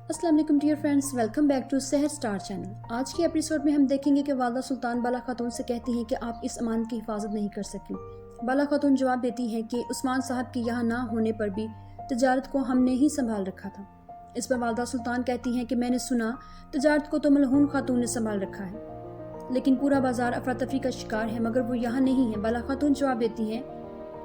अस्सलाम वालेकुम dear friends, welcome back to Sahar star channel. आज के एपिसोड में हम देखेंगे कि वालदा सुल्तान बाला खातून से कहती हैं कि आप इस अमानत की हिफाजत नहीं कर सकी। बाला खातून जवाब देती हैं कि उस्मान साहब के यहाँ ना होने पर भी तजारत को हमने ही संभाल रखा था। इस पर वालदा सुल्तान कहती हैं कि मैंने सुना तजारत को तो मलहून खातून ने संभाल रखा है, लेकिन पूरा बाजार अफरा तफरी का शिकार है, मगर वो यहाँ नहीं है। बाला खातून जवाब देती हैं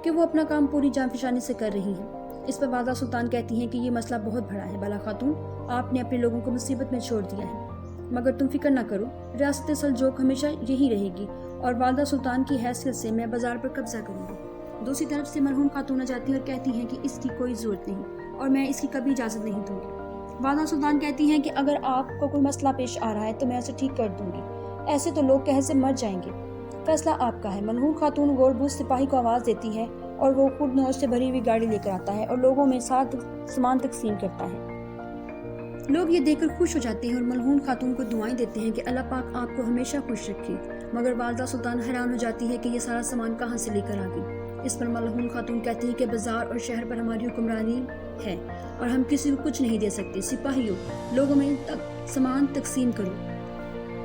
कि वो अपना काम पूरी जांफिशानी से कर रही हैं। इस पर वालदा सुल्तान कहती हैं कि ये मसला बहुत बड़ा है बाला खातून, आपने अपने लोगों को मुसीबत में छोड़ दिया है, मगर तुम फिक्र ना करो, रियासत सल्जोक हमेशा यही रहेगी और वालदा सुल्तान की हैसियत से मैं बाजार पर कब्जा करूंगी। दूसरी तरफ से मरहूम खातून आ जाती है और कहती हैं कि इसकी कोई जरूरत नहीं और मैं इसकी कभी इजाजत नहीं दूंगी। वालदा सुल्तान कहती हैं कि अगर आपको कोई मसला पेश आ रहा है तो मैं उसे ठीक कर दूंगी, ऐसे तो लोग कह से मर जाएंगे, फैसला आपका है। मलहून खातून गोरबूज सिपाही को आवाज देती है और वो खुद नोट से भरी हुई गाड़ी लेकर आता है और लोगों में साथ सामान तकसीम करता है। लोग ये देखकर खुश हो जाते हैं और मलहून खातून को दुआएं देते हैं कि अल्लाह पाक आपको हमेशा खुश रखे, मगर वालदा सुल्तान हैरान हो जाती है कि ये सारा सामान कहाँ से लेकर आ गई। इस पर मलहून खातून कहती है कि बाजार और शहर पर हमारी हुक्मरानी है और हम किसी को कुछ नहीं दे सकते। सिपाहियों, लोगों में सामान तकसीम करो।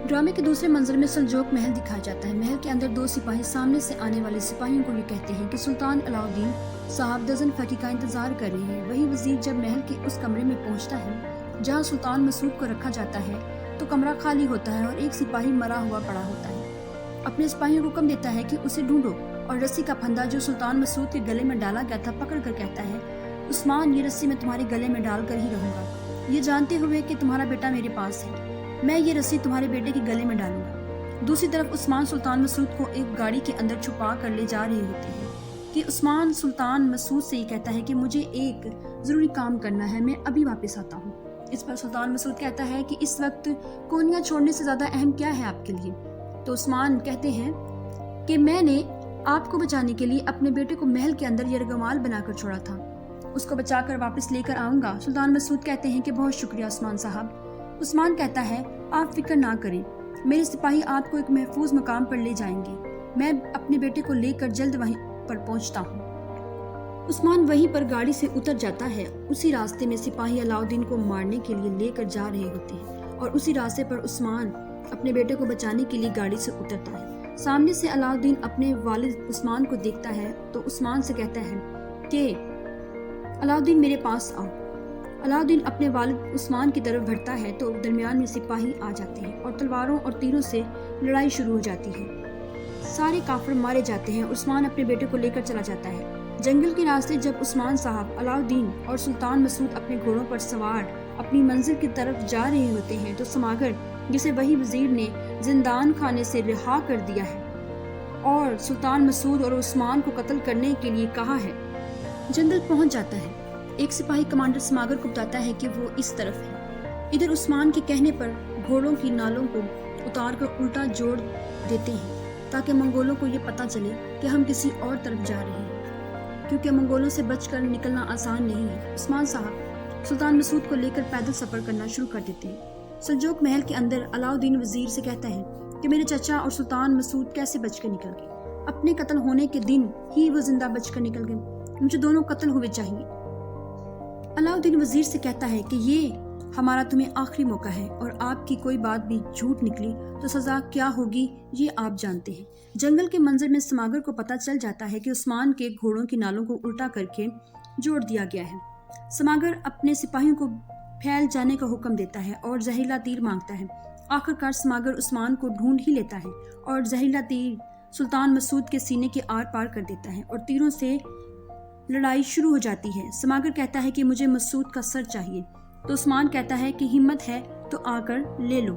ड्रामे के दूसरे मंजर में सल्जोक महल दिखाया जाता है। महल के अंदर दो सिपाही सामने से आने वाले सिपाहियों को ये कहते हैं कि सुल्तान अलाउद्दीन साहब डजन फकी का इंतजार कर रहे हैं। वही वजीर जब महल के उस कमरे में पहुंचता है जहां सुल्तान मसूद को रखा जाता है तो कमरा खाली होता है और एक सिपाही मरा हुआ पड़ा होता है। अपने सिपाहियों को हुक्म देता है कि उसे ढूंढो और रस्सी का फंदा जो सुल्तान मसूद के गले में डाला गया था पकड़ कर कहता है, उस्मान, ये रस्सी मैं तुम्हारे गले में डाल कर ही रहूंगा, ये जानते हुए कि तुम्हारा बेटा मेरे पास है। मैं ये रस्सी तुम्हारे बेटे के गले में डालूंगा। दूसरी तरफ उस्मान सुल्तान मसूद को एक गाड़ी के अंदर छुपा कर ले जा रहे होते हैं कि उस्मान सुल्तान मसूद से ये कहता है कि मुझे एक जरूरी काम करना है, मैं अभी वापस आता हूँ। इस पर सुल्तान मसूद कहता है कि इस वक्त कोनिया छोड़ने से ज्यादा अहम क्या है आपके लिए। तो उस्मान कहते हैं कि मैंने आपको बचाने के लिए अपने बेटे को महल के अंदर यरगमाल बनाकर छोड़ा था, उसको बचाकर वापस लेकर आऊंगा। सुल्तान मसूद कहते हैं कि बहुत शुक्रिया उस्मान साहब। उस्मान कहता है, आप फिक्र ना करें, मेरे सिपाही आपको एक महफूज मकाम पर ले जाएंगे, मैं अपने बेटे को लेकर जल्द वहीं पर पहुंचता हूं। उस्मान वहीं पर गाड़ी से उतर जाता है। उसी रास्ते में सिपाही अलाउद्दीन को मारने के लिए लेकर जा रहे होते हैं और उसी रास्ते पर उस्मान अपने बेटे को बचाने के लिए गाड़ी से उतरता है। सामने से अलाउद्दीन अपने वालिद उस्मान को देखता है तो उस्मान से कहता है कि अलाउद्दीन मेरे पास आओ। अलाउद्दीन अपने वालिद उस्मान की तरफ बढ़ता है तो दरमियान में सिपाही आ जाते हैं और तलवारों और तीरों से लड़ाई शुरू हो जाती है। सारे काफिर मारे जाते हैं। उस्मान अपने बेटे को लेकर चला जाता है। जंगल के रास्ते जब उस्मान साहब, अलाउद्दीन और सुल्तान मसूद अपने घोड़ों पर सवार अपनी मंजिल की तरफ जा रहे होते हैं तो समागर, जिसे वही वजीर ने जिंदान खाने से रिहा कर दिया है और सुल्तान मसूद और उस्मान को कत्ल करने के लिए कहा है, जंगल पहुंच जाता है। एक सिपाही कमांडर समागर को बताता है कि वो इस तरफ है। इधर उस्मान के कहने पर घोड़ों की नालों को उतारकर उल्टा जोड़ देते हैं ताकि मंगोलों को ये पता चले कि हम किसी और तरफ जा रहे हैं, क्योंकि मंगोलों से बचकर निकलना आसान नहीं है। उस्मान साहब सुल्तान मसूद को लेकर पैदल सफर करना शुरू कर देते हैं। सल्जोक महल के अंदर अलाउद्दीन वजीर से कहता है कि मेरे चचा और सुल्तान मसूद कैसे बचकर निकल गए, अपने कत्ल होने के दिन ही वो जिंदा बचकर निकल गए, मुझे दोनों कत्ल हुए चाहिए। अलाउद्दीन वजीर से कहता है कि ये हमारा तुम्हें आखिरी मौका है और आपकी कोई बात भी झूठ निकली तो सजा क्या होगी ये आप जानते हैं। जंगल के मंजर में समागर को पता चल जाता है कि उस्मान के घोड़ों की नालों को उल्टा करके जोड़ दिया गया है। समागर अपने सिपाहियों को फैल जाने का हुक्म देता है और जहरीला तीर मांगता है। आखिरकार समागर उस्मान को ढूंढ ही लेता है और जहरीला तीर सुल्तान मसूद के सीने के आर पार कर देता है और तीरों से लड़ाई शुरू हो जाती है। समागर कहता है कि मुझे मसूद का सर चाहिए तो उस्मान कहता है कि हिम्मत है तो आकर ले लो।